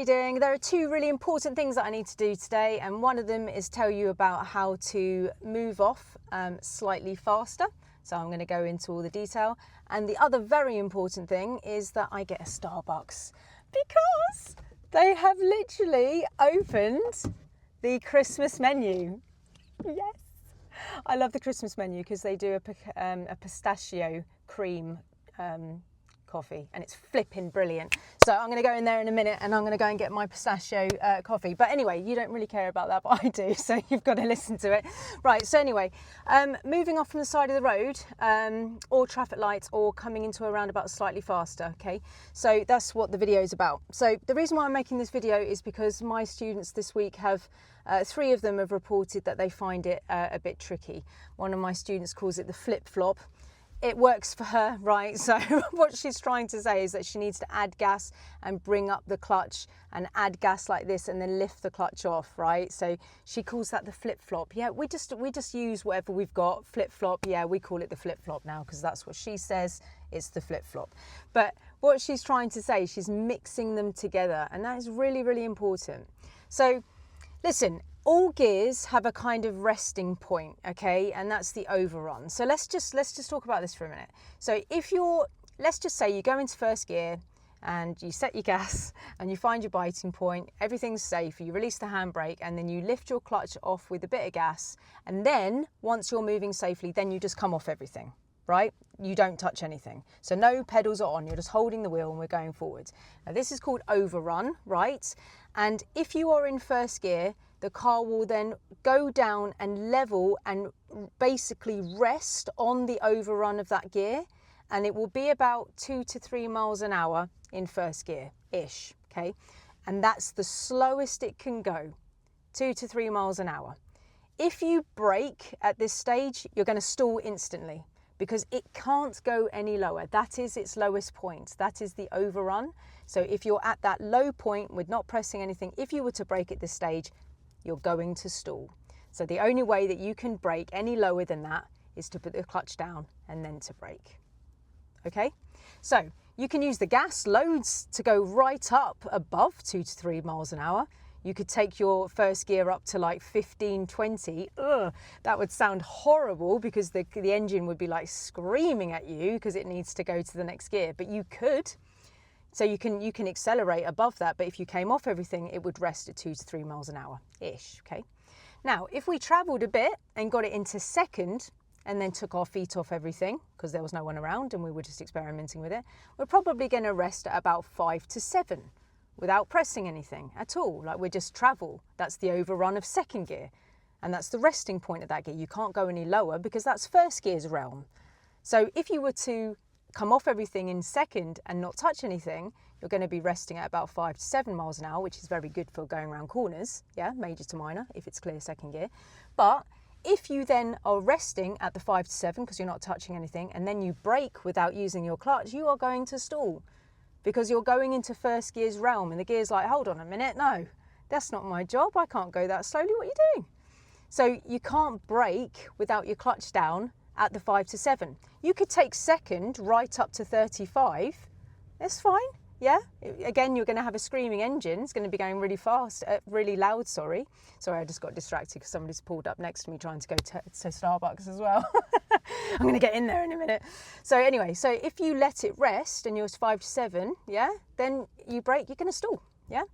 you doing? There are two really important things that I need to do today, and one of them is tell you about how to move off slightly faster. So I'm going to go into all the detail. And the other very important thing is that I get a Starbucks because they have literally opened the Christmas menu. Yes, I love the Christmas menu because they do a pistachio cream coffee, and it's flipping brilliant. So I'm going to go in there in a minute and I'm going to go and get my pistachio coffee. But anyway, you don't really care about that, but I do, so you've got to listen to it. Right, so anyway, moving off from the side of the road or traffic lights or coming into a roundabout slightly faster, okay? So that's what the video is about. So the reason why I'm making this video is because my students this week have, 3 of them have reported that they find it a bit tricky. One of my students calls it the flip-flop. It works for her, right? So what she's trying to say is that she needs to add gas and bring up the clutch and add gas like this and then lift the clutch off, right? So she calls that the flip-flop. Yeah, we just use whatever we've got. Flip-flop, yeah, we call it the flip-flop now because that's what she says, it's the flip-flop. But what she's trying to say, she's mixing them together, and that is really, really important. So listen, all gears have a kind of resting point, okay, and that's the overrun. So let's just talk about this for a minute. So let's just say you go into first gear and you set your gas and you find your biting point, everything's safe, you release the handbrake and then you lift your clutch off with a bit of gas, and then once you're moving safely, then you just come off everything, right? You don't touch anything. So no pedals are on, you're just holding the wheel and we're going forward. Now this is called overrun, right? And if you are in first gear, the car will then go down and level and basically rest on the overrun of that gear, and it will be about 2 to 3 miles an hour in first gear-ish, okay? And that's the slowest it can go, 2 to 3 miles an hour. If you brake at this stage, you're going to stall instantly because it can't go any lower. That is its lowest point. That is the overrun. So if you're at that low point with not pressing anything, if you were to brake at this stage, you're going to stall. So the only way that you can brake any lower than that is to put the clutch down and then to brake. Okay? So you can use the gas loads to go right up above 2 to 3 miles an hour. You could take your first gear up to like 15, 20. Ugh, that would sound horrible because the engine would be like screaming at you because it needs to go to the next gear, but you could. So you can accelerate above that, but if you came off everything, it would rest at 2 to 3 miles an hour-ish, okay? Now, if we travelled a bit and got it into second and then took our feet off everything, because there was no one around and we were just experimenting with it, we're probably going to rest at about 5 to 7 without pressing anything at all. Like we're just travel. That's the overrun of second gear. And that's the resting point of that gear. You can't go any lower because that's first gear's realm. So if you were to come off everything in second and not touch anything, you're going to be resting at about 5 to 7 miles an hour, which is very good for going around corners, yeah, major to minor, if it's clear second gear. But if you then are resting at the 5 to 7 because you're not touching anything, and then you brake without using your clutch, you are going to stall because you're going into first gear's realm, and the gear's like, hold on a minute, no, that's not my job, I can't go that slowly, what are you doing? So you can't brake without your clutch down at the 5 to 7. You could take second right up to 35. That's fine, yeah? Again, you're going to have a screaming engine. It's going to be going really fast, really loud, sorry. Sorry, I just got distracted because somebody's pulled up next to me trying to go to Starbucks as well. I'm going to get in there in a minute. So anyway, so if you let it rest and you're 5 to 7, yeah, then you brake, you're going to stall, yeah?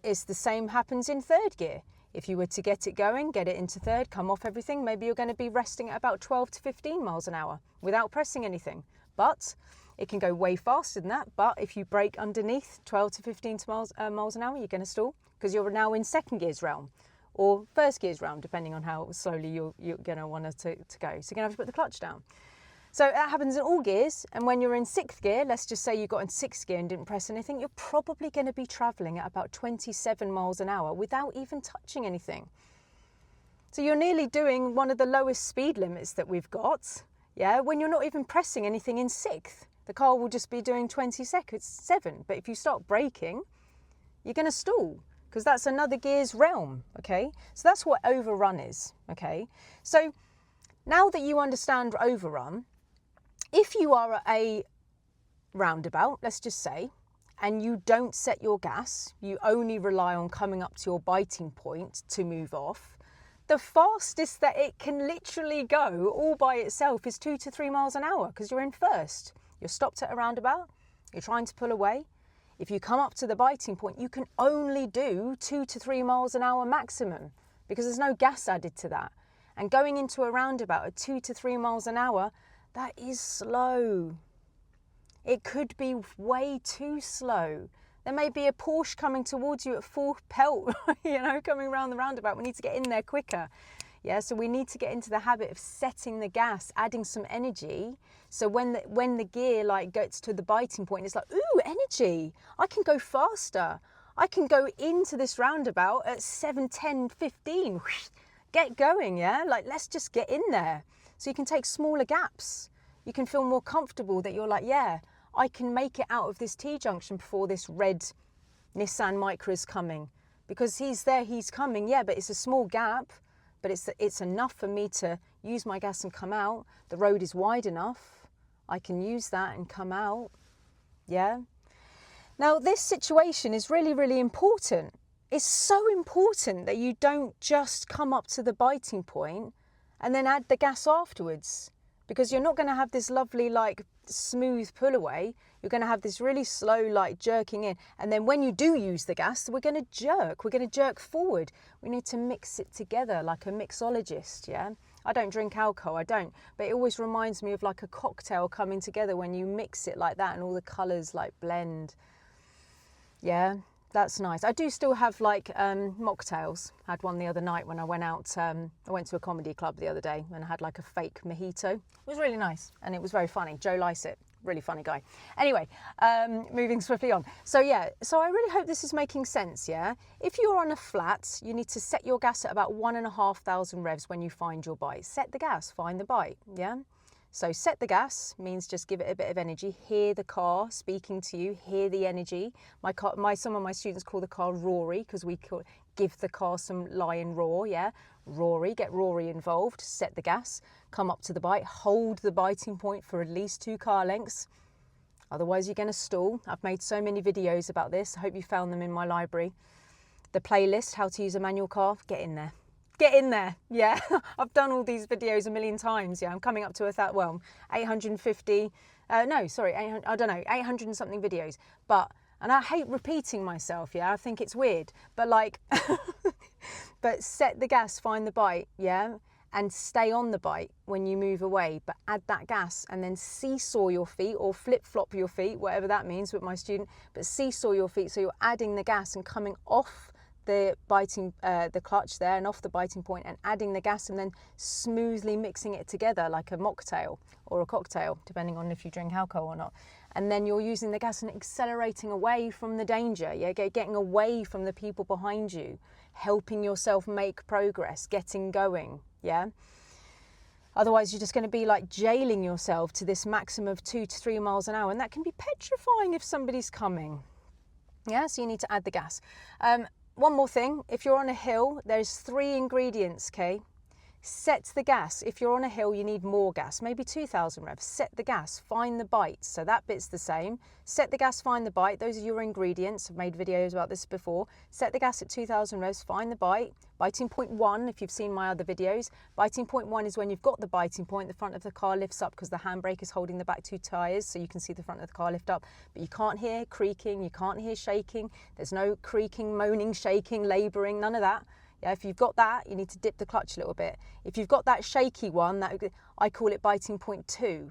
It's the same happens in third gear. If you were to get it going, get it into third, come off everything, maybe you're going to be resting at about 12 to 15 miles an hour without pressing anything. But it can go way faster than that. But if you brake underneath 12 to 15 miles an hour, you're going to stall because you're now in second gear's realm or first gear's realm, depending on how slowly you're going to want to go. So you're going to have to put the clutch down. So that happens in all gears, and when you're in 6th gear, let's just say you got in 6th gear and didn't press anything, you're probably going to be travelling at about 27 miles an hour without even touching anything. So you're nearly doing one of the lowest speed limits that we've got, yeah, when you're not even pressing anything in 6th. The car will just be doing 27, but if you start braking, you're going to stall because that's another gear's realm, okay? So that's what overrun is, okay? So now that you understand overrun, if you are at a roundabout, let's just say, and you don't set your gas, you only rely on coming up to your biting point to move off, the fastest that it can literally go all by itself is 2 to 3 miles an hour because you're in first. You're stopped at a roundabout, you're trying to pull away. If you come up to the biting point, you can only do 2 to 3 miles an hour maximum because there's no gas added to that. And going into a roundabout at 2 to 3 miles an hour, that is slow. It could be way too slow. There may be a Porsche coming towards you at full pelt, you know, coming around the roundabout. We need to get in there quicker. Yeah, so we need to get into the habit of setting the gas, adding some energy. So when the gear like gets to the biting point, it's like, ooh, energy. I can go faster. I can go into this roundabout at 7, 10, 15. Get going, yeah? Like, let's just get in there. So you can take smaller gaps. You can feel more comfortable that you're like, yeah, I can make it out of this T-junction before this red Nissan Micra is coming. Because he's there, he's coming, yeah, but it's a small gap, but it's enough for me to use my gas and come out. The road is wide enough. I can use that and come out, yeah? Now, this situation is really, really important. It's so important that you don't just come up to the biting point and then add the gas afterwards, because you're not going to have this lovely, like, smooth pull away. You're going to have this really slow, like, jerking in. And then when you do use the gas, we're going to jerk. We're going to jerk forward. We need to mix it together like a mixologist, yeah? I don't drink alcohol, I don't. But it always reminds me of like a cocktail coming together when you mix it like that and all the colours like blend. Yeah, that's nice. I do still have like mocktails. I had one the other night when I went out. I went to a comedy club the other day and I had like a fake mojito. It was really nice and it was very funny. Joe Lycett, really funny guy. Anyway, moving swiftly on. So yeah, so I really hope this is making sense, yeah? If you're on a flat, you need to set your gas at about 1,500 revs when you find your bite. Set the gas, find the bite, yeah? So set the gas means just give it a bit of energy. Hear the car speaking to you. Hear the energy. Some of my students call the car Rory because we give the car some lion roar. Yeah, Rory. Get Rory involved. Set the gas. Come up to the bite. Hold the biting point for at least 2 car lengths. Otherwise, you're going to stall. I've made so many videos about this. I hope you found them in my library. The playlist, how to use a manual car. Get in there. Get in there, yeah. I've done all these videos a million times, yeah. I'm coming up to 850, I don't know, 800 and something videos. And I hate repeating myself, yeah. I think it's weird, but like, but set the gas, find the bite, yeah. And stay on the bite when you move away, but add that gas and then seesaw your feet or flip-flop your feet, whatever that means with my student, but seesaw your feet so you're adding the gas and coming off the clutch there and off the biting point and adding the gas and then smoothly mixing it together like a mocktail or a cocktail, depending on if you drink alcohol or not. And then you're using the gas and accelerating away from the danger, yeah, getting away from the people behind you, helping yourself make progress, getting going, yeah. Otherwise, you're just going to be like jailing yourself to this maximum of 2 to 3 miles an hour, and that can be petrifying if somebody's coming. Yeah, so you need to add the gas. One more thing, if you're on a hill, there's 3 ingredients, okay? Set the gas. If you're on a hill, you need more gas, maybe 2,000 revs. Set the gas, find the bite. So that bit's the same. Set the gas, find the bite. Those are your ingredients. I've made videos about this before. Set the gas at 2,000 revs, find the bite. Biting point 1, if you've seen my other videos. Biting point 1 is when you've got the biting point, the front of the car lifts up because the handbrake is holding the back 2 tyres, so you can see the front of the car lift up. But you can't hear creaking, you can't hear shaking. There's no creaking, moaning, shaking, labouring, none of that. Yeah, if you've got that, you need to dip the clutch a little bit. If you've got that shaky one, I call it biting point 2.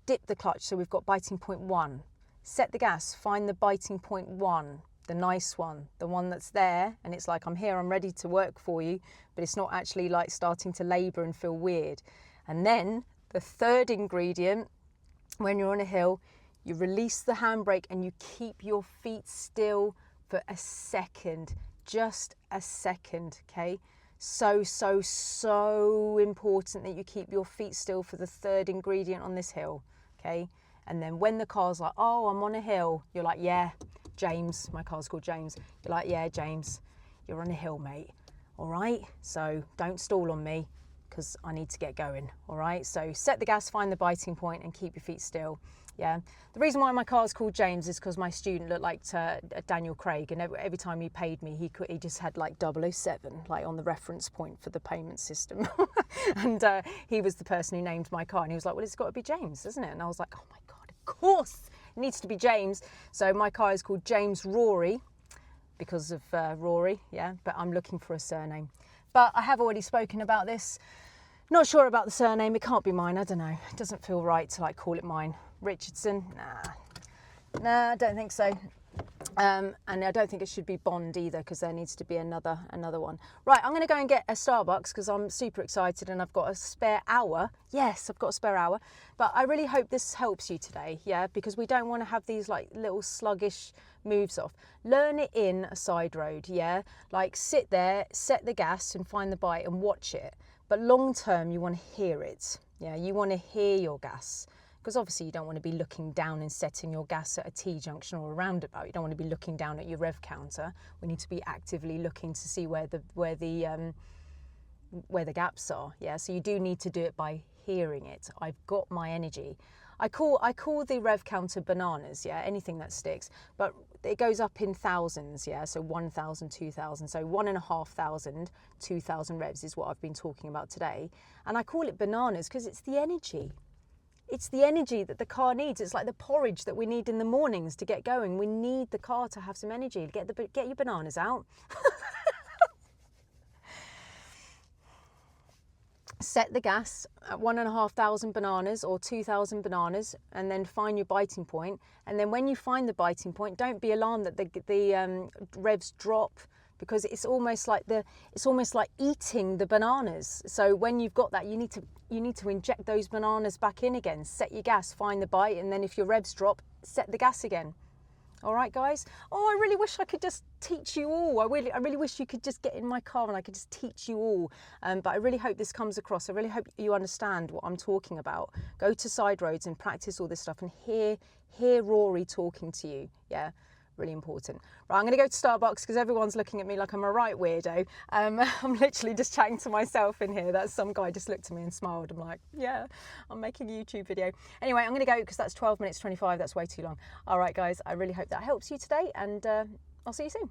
Dip the clutch, so we've got biting point 1. Set the gas, find the biting point 1, the nice one, the one that's there, and it's like, I'm here, I'm ready to work for you, but it's not actually like starting to labour and feel weird. And then the third ingredient, when you're on a hill, you release the handbrake and you keep your feet still for a second. Just a second, okay? So important that you keep your feet still for the third ingredient on this hill, okay? And then when the car's like, oh, I'm on a hill, you're like, yeah, James, my car's called James. You're like, yeah, James, you're on a hill, mate, all right? So don't stall on me. because I need to get going. All right, so set the gas, find the biting point, and keep your feet still. Yeah, the reason why my car is called James is because my student looked like Daniel Craig, and every time he paid me, he just had like 007 like on the reference point for the payment system. And he was the person who named my car, and he was like, well, it's got to be James, doesn't it? And I was like, oh my God, of course it needs to be James. So my car is called James Rory because of Rory, yeah, but I'm looking for a surname. But I have already spoken about this. Not sure about the surname, it can't be mine, I don't know. It doesn't feel right to like call it mine. Richardson, nah, I don't think so. And I don't think it should be Bond either, because there needs to be another one. Right, I'm going to go and get a Starbucks because I'm super excited and I've got a spare hour. Yes, I've got a spare hour. But I really hope this helps you today, yeah, because we don't want to have these like little sluggish moves off. Learn it in a side road, yeah? Like sit there, set the gas and find the bite and watch it. But long term, you want to hear it, yeah? You want to hear your gas. Because obviously you don't want to be looking down and setting your gas at a T-junction or a roundabout. You don't want to be looking down at your rev counter. We need to be actively looking to see where the gaps are. Yeah, so you do need to do it by hearing it. I've got my energy. I call the rev counter bananas. Yeah, anything that sticks, but it goes up in thousands. Yeah, so 1,000, 2,000. So 1,500, 2,000 revs is what I've been talking about today. And I call it bananas because it's the energy. It's the energy that the car needs. It's like the porridge that we need in the mornings to get going. We need the car to have some energy. Get your bananas out. Set the gas at 1,500 bananas or 2,000 bananas, and then find your biting point. And then when you find the biting point, don't be alarmed that the revs drop, because it's almost like eating the bananas. So when you've got that, you need to inject those bananas back in again. Set your gas, find the bite, and then if your revs drop, set the gas again. All right, guys. Oh, I really wish I could just teach you all. I really wish you could just get in my car and I could just teach you all. But I really hope this comes across. I really hope you understand what I'm talking about. Go to side roads and practice all this stuff and hear Rory talking to you. Yeah. Really important. Right, I'm going to go to Starbucks because everyone's looking at me like I'm a right weirdo. I'm literally just chatting to myself in here. That's some guy just looked at me and smiled. I'm like, yeah, I'm making a YouTube video. Anyway, I'm going to go because that's 12 minutes 25. That's way too long. All right, guys, I really hope that helps you today, and I'll see you soon.